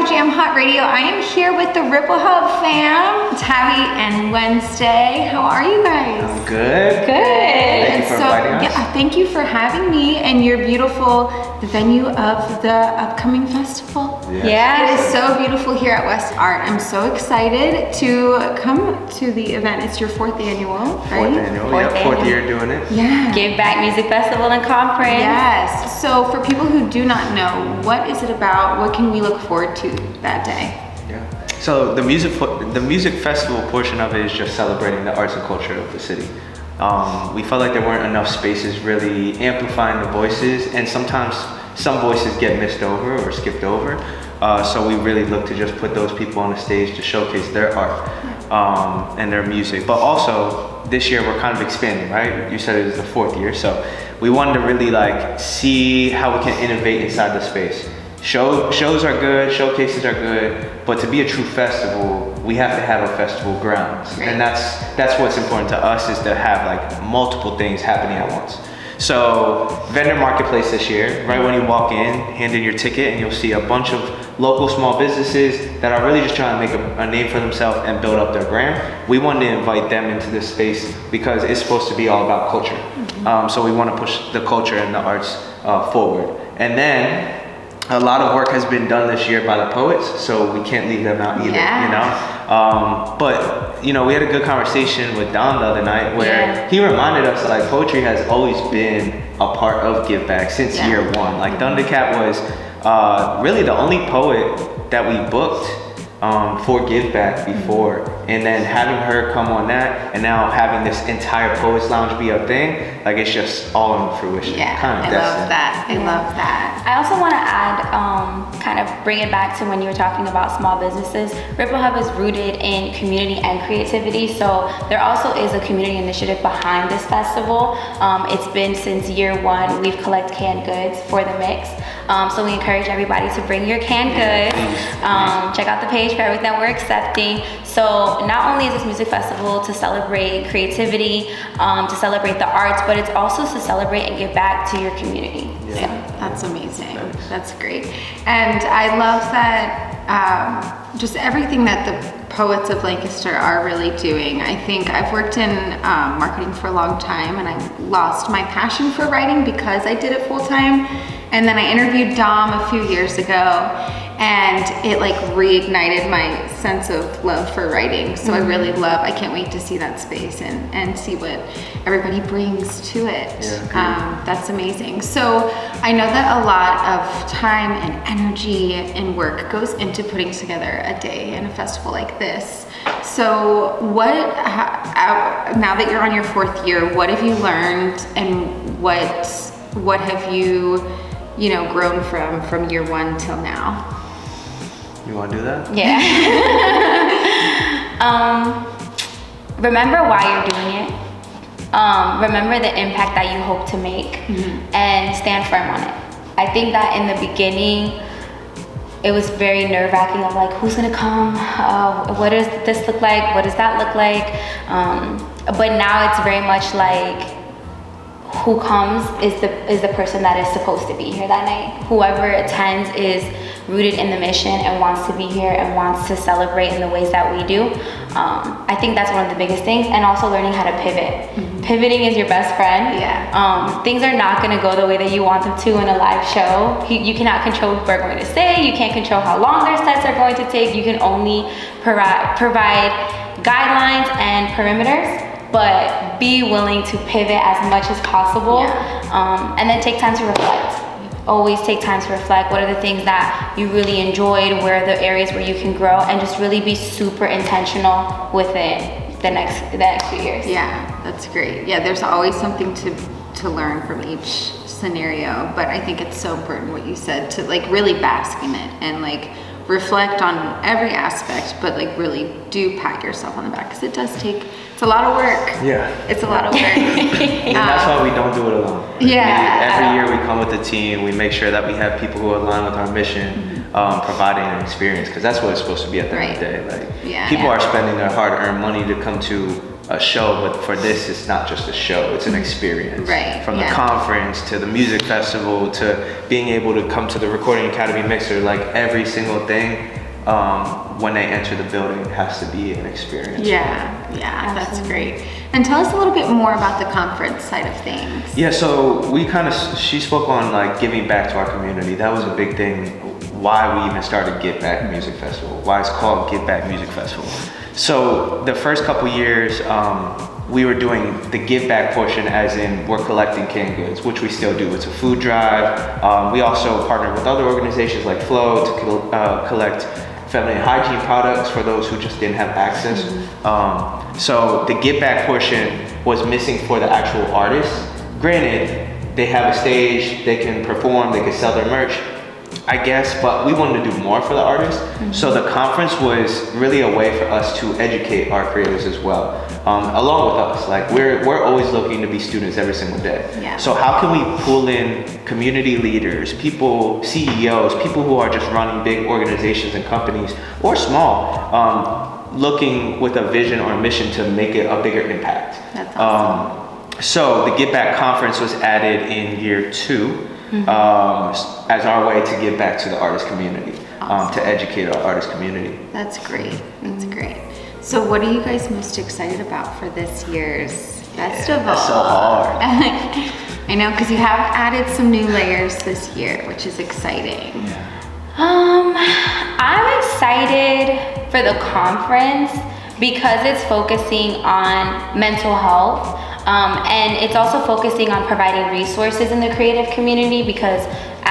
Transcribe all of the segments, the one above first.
to Jam Hot Radio. I am here with the Ripple Hub fam, Tabby and Wednesday. How are you guys? I'm good. Good. Thank you for inviting us. Yeah, thank you for having me and your beautiful, the venue of the upcoming festival. Yes. Yeah, it is so beautiful here at West Art. I'm so excited to come to the event. It's your 4th annual, right? Fourth year doing it. Yeah. Giveback Music Festival and Conference. Yes. So for people who do not know, what is it about? What can we look forward to that day? Yeah. So the music festival portion of it is just celebrating the arts and culture of the city. We felt like there weren't enough spaces really amplifying the voices, and sometimes some voices get missed over or skipped over. So we really look to just put those people on the stage to showcase their art and their music. But also this year we're kind of expanding, right? You said it was the 4th year, so we wanted to really see how we can innovate inside the space. Shows are good, showcases are good, but to be a true festival, we have to have a festival grounds. Right. And that's what's important to us, is to have multiple things happening at once. So vendor marketplace this year, right when you walk in, hand in your ticket, and you'll see a bunch of local small businesses that are really just trying to make a name for themselves and build up their brand. We wanted to invite them into this space because it's supposed to be all about culture. Mm-hmm. So we want to push the culture and the arts forward. And then a lot of work has been done this year by the poets, so we can't leave them out either, But we had a good conversation with Don the other night where he reminded us that poetry has always been a part of Giveback since year one. Thundercat was really the only poet that we booked for Giveback before, and then having her come on that, and now having this entire Poets Lounge be a thing, it's just all in fruition. Yeah, I love that. I love that. I also want to add, kind of bring it back to when you were talking about small businesses. Ripple Hub is rooted in community and creativity, so there also is a community initiative behind this festival. It's been since year one. We've collected canned goods for the mix. So we encourage everybody to bring your canned goods. Check out the page for everything that we're accepting. So not only is this music festival to celebrate creativity, to celebrate the arts, but it's also to celebrate and give back to your community. Yeah, that's amazing. That's great. And I love that just everything that the Poets of Lancaster are really doing. I think I've worked in marketing for a long time, and I lost my passion for writing because I did it full time. And then I interviewed Dom a few years ago, and it reignited my sense of love for writing. So I really I can't wait to see that space and see what everybody brings to it. Yeah, that's amazing. So I know that a lot of time and energy and work goes into putting together a day and a festival like this. So now that you're on your 4th year, what have you learned, and what have you grown from year one till now? You want to do that? Yeah. Remember why you're doing it. Remember the impact that you hope to make, and stand firm on it. I think that in the beginning, it was very nerve-wracking of who's gonna come? What does this look like? What does that look like? But now it's very much who comes is the person that is supposed to be here that night. Whoever attends is rooted in the mission and wants to be here and wants to celebrate in the ways that we do. I think that's one of the biggest things, and also learning how to pivot. Pivoting is your best friend. Yeah. Things are not going to go the way that you want them to in a live show. You cannot control what we're going to say. You can't control how long their sets are going to take. You can only provide guidelines and perimeters, but be willing to pivot as much as possible. And then take time to reflect. Always take time to reflect. What are the things that you really enjoyed? Where are the areas where you can grow? And just really be super intentional with it the next few years. Yeah, that's great. Yeah, there's always something to learn from each scenario, but I think it's so important what you said, to really bask in it and reflect on every aspect, but really do pat yourself on the back, because it does take, it's a lot of work. Yeah. It's a lot of work. And that's why we don't do it alone. Every year we come with a team, we make sure that we have people who align with our mission, providing an experience, because that's what it's supposed to be at the end of the day. People are spending their hard-earned money to come to a show, but for this, it's not just a show, it's an experience. Right, From the conference to the music festival to being able to come to the Recording Academy Mixer, like every single thing, when they enter the building has to be an experience. Yeah, that's great. And tell us a little bit more about the conference side of things. Yeah, so she spoke on like giving back to our community. That was a big thing, why we even started Giveback Music Festival, why it's called Giveback Music Festival. So the first couple years, we were doing the give back portion, as in we're collecting canned goods, which we still do. It's a food drive. We also partnered with other organizations like Flow to collect feminine hygiene products for those who just didn't have access. So the give back portion was missing for the actual artists. Granted, they have a stage, they can perform, they can sell their merch, I guess, but we wanted to do more for the artists. So the conference was really a way for us to educate our creators as well, along with us. Like we're always looking to be students every single day. Yeah. So how can we pull in community leaders, people, CEOs, people who are just running big organizations and companies, or small, looking with a vision or a mission to make it a bigger impact. That's awesome. So the Giveback Conference was added in year 2. As our way to give back to the artist community, to educate our artist community. That's great. That's great. So what are you guys most excited about for this year's festival? That's so hard. I know, because you have added some new layers this year, which is exciting. I'm excited for the conference because it's focusing on mental health. And it's also focusing on providing resources in the creative community, because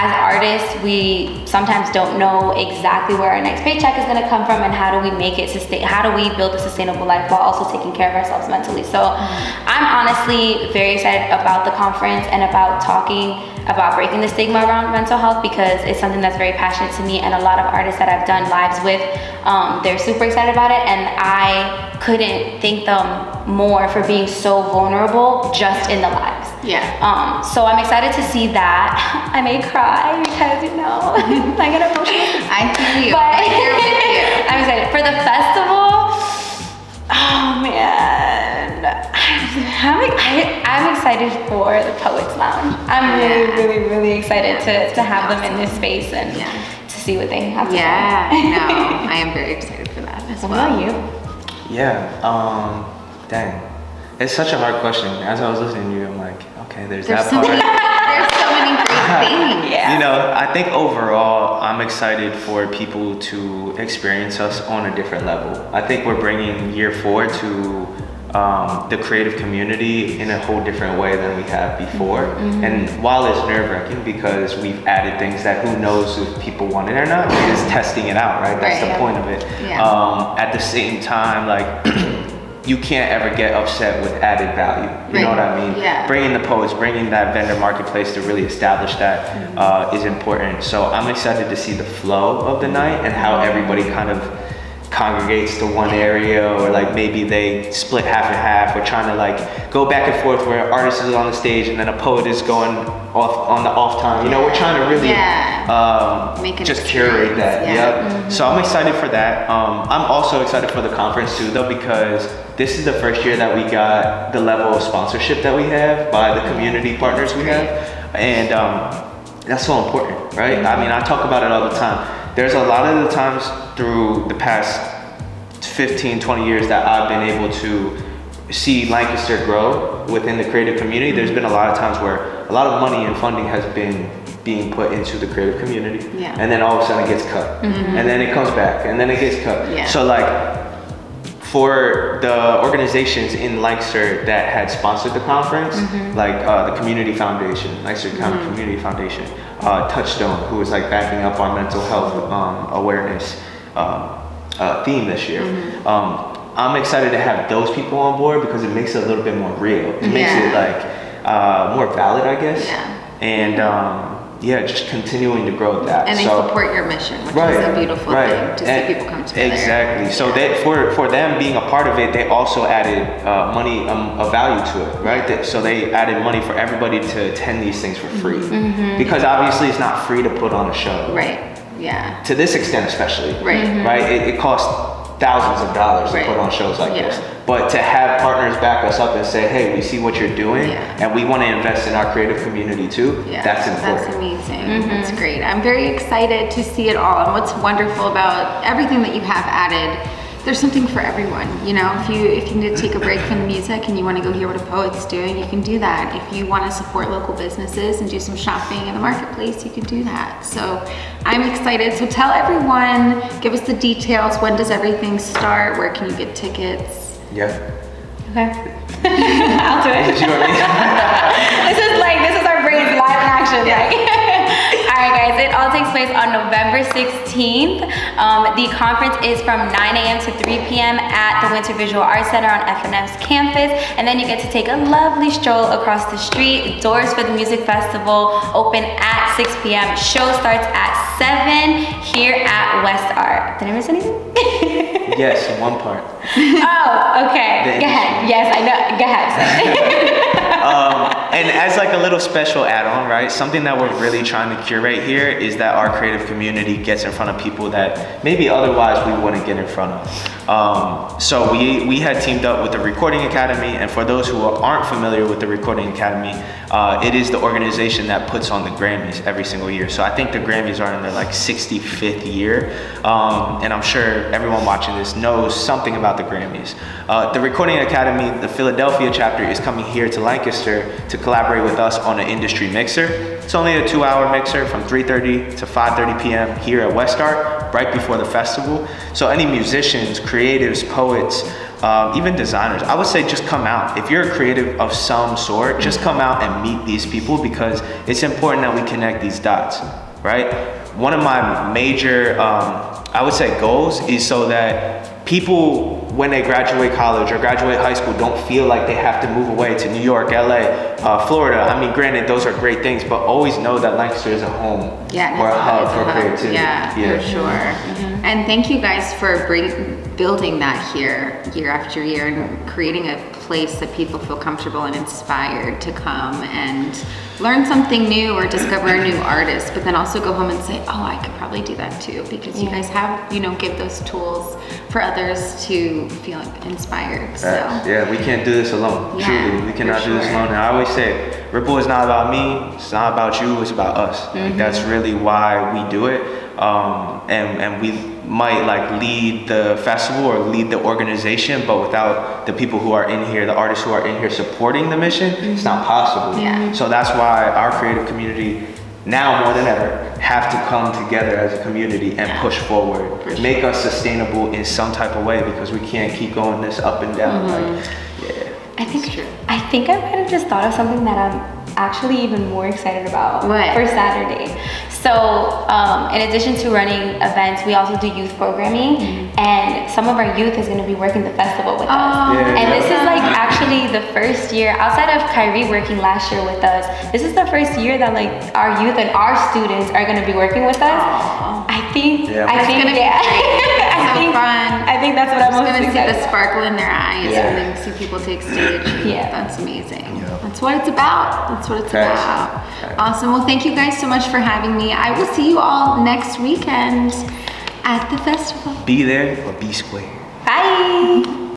as artists, we sometimes don't know exactly where our next paycheck is going to come from, and how do we make it how do we build a sustainable life while also taking care of ourselves mentally. So I'm honestly very excited about the conference and about talking about breaking the stigma around mental health, because it's something that's very passionate to me, and a lot of artists that I've done lives with, they're super excited about it, and I couldn't thank them more for being so vulnerable just in the lives. So I'm excited to see that. I may cry because, I get emotional. I feel you. But I'm here with you. I'm excited. For the festival, oh man, I'm excited for the Poets Lounge. I'm really excited to have them in this space and to see what they have to say. I am very excited for that as well. What about you? Dang. It's such a hard question. As I was listening to you, I'm like, okay, there's that so part. There's so many great things. I think overall, I'm excited for people to experience us on a different level. I think we're bringing year 4 to the creative community in a whole different way than we have before. And while it's nerve-wracking because we've added things that who knows if people want it or not, we're just testing it out, right? That's the point of it. At the same time, like, you can't ever get upset with added value. You know what I mean? Bringing the poets, bringing that vendor marketplace to really establish that is important. So I'm excited to see the flow of the night and how everybody kind of congregates to one area, or like maybe they split half and half. We're trying to like go back and forth where an artist is on the stage and then a poet is going off on the off time. We're trying to really just curate that. So I'm excited for that. I'm also excited for the conference too, though, because this is the first year that we got the level of sponsorship that we have by the community partners we have, and that's so important, right? I mean, I talk about it all the time. There's a lot of the times through the past 15, 20 years that I've been able to see Lancaster grow within the creative community. There's been a lot of times where a lot of money and funding has been being put into the creative community, and then all of a sudden it gets cut, and then it comes back, and then it gets cut. So like, for the organizations in Lancaster that had sponsored the conference, like the Community Foundation, Lancaster County Community Foundation, Touchstone, who was like backing up our mental health awareness theme this year. I'm excited to have those people on board because it makes it a little bit more real. It makes it like more valid, I guess. And just continuing to grow that. And they support your mission, which is a beautiful thing to see people come together. Exactly. So that for them being a part of it, they also added money, a value to it, right? So they added money for everybody to attend these things for free, because obviously it's not free to put on a show. To this extent, especially. Right. It costs thousands of dollars to Right. put on shows like Yeah. this. But to have partners back us up and say, hey, we see what you're doing, and we want to invest in our creative community too, that's important. That's amazing. That's great. I'm very excited to see it all. And what's wonderful about everything that you have added, there's something for everyone. You know, if you need to take a break from the music and you want to go hear what a poet's doing, you can do that. If you want to support local businesses and do some shopping in the marketplace, you can do that. So I'm excited. So tell everyone, give us the details. When does everything start? Where can you get tickets? Yeah. Okay. I'll do it. Is it you or me? This is our brains live in action. All right, guys, it all takes place on November 16th. The conference is from 9 a.m. to 3 p.m. at the Winter Visual Arts Center on FNM's campus. And then you get to take a lovely stroll across the street. Doors for the music festival open at 6 p.m. Show starts at 7 here at West Art. Did I miss anything? Yes, one part. Oh, okay. Go ahead. Yes, I know. Go ahead. And as like a little special add-on, right? Something that we're really trying to curate here is that our creative community gets in front of people that maybe otherwise we wouldn't get in front of. So we had teamed up with the Recording Academy, and for those who aren't familiar with the Recording Academy, it is the organization that puts on the Grammys every single year. So I think the Grammys are in their like 65th year, and I'm sure everyone watching this knows something about the Grammys. The Recording Academy, the Philadelphia chapter, is coming here to Lancaster to collaborate with us on an industry mixer. It's only a 2-hour mixer from 3:30 to 5:30 p.m. here at West Art, right before the festival. So any musicians, creatives, poets, even designers, I would say just come out. If you're a creative of some sort, just come out and meet these people, because it's important that we connect these dots, right? One of my major, I would say, goals is so that people, when they graduate college or graduate high school, don't feel like they have to move away to New York, LA, Florida. I mean, granted, those are great things, but always know that Lancaster is a home or a hub for creativity. Yeah, for sure. And thank you guys for building that here year after year and creating a place that people feel comfortable and inspired to come and learn something new or discover a new artist, but then also go home and say, oh, I could probably do that too, because you guys have, give those tools for others to feel inspired. So yeah, we can't do this alone. Truly, we cannot do this alone. And I always say, Ripple is not about me, it's not about you, it's about us. Like, that's really why we do it. And we might like lead the festival or lead the organization, but without the people who are in here, the artists who are in here supporting the mission, it's not possible. So that's why our creative community, now more than ever, have to come together as a community and push forward, make us sustainable in some type of way, because we can't keep going this up and down. I think I might have just thought of something that I'm actually even more excited about for Saturday. So in addition to running events, we also do youth programming, and some of our youth is going to be working the festival with us. And this is like actually the first year, outside of Kyrie working last year with us, this is the first year that like our youth and our students are going to be working with us. I think I think that's what I'm most going to see excited the sparkle in their eyes when they see people take stage. That's amazing. That's what it's about. That's what it's about. Awesome. Well, thank you guys so much for having me. I will see you all next weekend at the festival. Be there or be square. Bye.